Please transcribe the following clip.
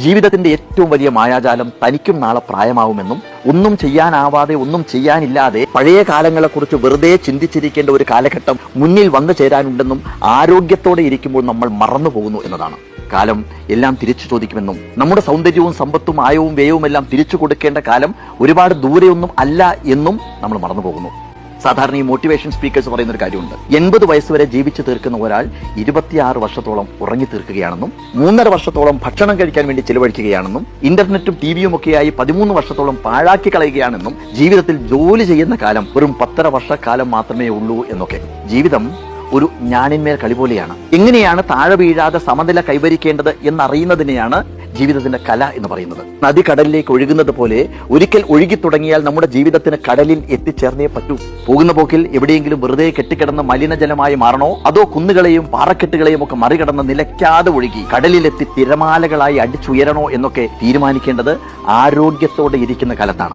ജീവിതത്തിന്റെ ഏറ്റവും വലിയ മായാജാലം തനിക്കും നാളെ പ്രായമാവുമെന്നും ഒന്നും ചെയ്യാനാവാതെ ഒന്നും ചെയ്യാനില്ലാതെ പഴയ കാലങ്ങളെക്കുറിച്ച് വെറുതെ ചിന്തിച്ചിരിക്കേണ്ട ഒരു കാലഘട്ടം മുന്നിൽ വന്നു ചേരാനുണ്ടെന്നും ആരോഗ്യത്തോടെ ഇരിക്കുമ്പോൾ നമ്മൾ മറന്നു പോകുന്നു എന്നതാണ്. കാലം എല്ലാം തിരിച്ചു ചോദിക്കുമെന്നും നമ്മുടെ സൗന്ദര്യവും സമ്പത്തും ആയവും വ്യയവും എല്ലാം തിരിച്ചു കൊടുക്കേണ്ട കാലം ഒരുപാട് ദൂരെയൊന്നും അല്ല എന്നും നമ്മൾ മറന്നു പോകുന്നു. സാധാരണ ഈ മോട്ടിവേഷൻ സ്പീക്കേഴ്സ് പറയുന്ന ഒരു കാര്യമുണ്ട്. 80 വയസ്സ് വരെ ജീവിച്ചു തീർക്കുന്ന ഒരാൾ 26 വർഷത്തോളം ഉറങ്ങി തീർക്കുകയാണെന്നും 3.5 വർഷത്തോളം ഭക്ഷണം കഴിക്കാൻ വേണ്ടി ചെലവഴിക്കുകയാണെന്നും ഇന്റർനെറ്റും ടിവിയും ഒക്കെയായി 13 വർഷത്തോളം പാഴാക്കി കളയുകയാണെന്നും ജീവിതത്തിൽ ജോലി ചെയ്യുന്ന കാലം വെറും 10.5 വർഷക്കാലം മാത്രമേ ഉള്ളൂ എന്നൊക്കെ. ജീവിതം ഒരു ഞാണിന്മേൽ കളി പോലെയാണ്. എങ്ങനെയാണ് താഴെ വീഴാതെ സമനില കൈവരിക്കേണ്ടത് എന്നറിയുന്നതിനെയാണ് ജീവിതത്തിന്റെ കല എന്ന് പറയുന്നത്. നദി കടലിലേക്ക് ഒഴുകുന്നത് പോലെ ഒരിക്കൽ ഒഴുകി തുടങ്ങിയാൽ നമ്മുടെ ജീവിതത്തിന് കടലിൽ എത്തിച്ചേർന്നേ പറ്റൂ. പോകുന്ന പോക്കിൽ എവിടെയെങ്കിലും വെറുതെ കെട്ടിക്കിടന്ന മലിനജലമായി മാറണോ, അതോ കുന്നുകളെയും പാറക്കെട്ടുകളെയും ഒക്കെ മറികടന്ന് നിലയ്ക്കാതെ ഒഴുകി കടലിലെത്തി തിരമാലകളായി അടിച്ചുയരണോ എന്നൊക്കെ തീരുമാനിക്കേണ്ടത് ആരോഗ്യത്തോടെ ഇരിക്കുന്ന കാലത്താണ്.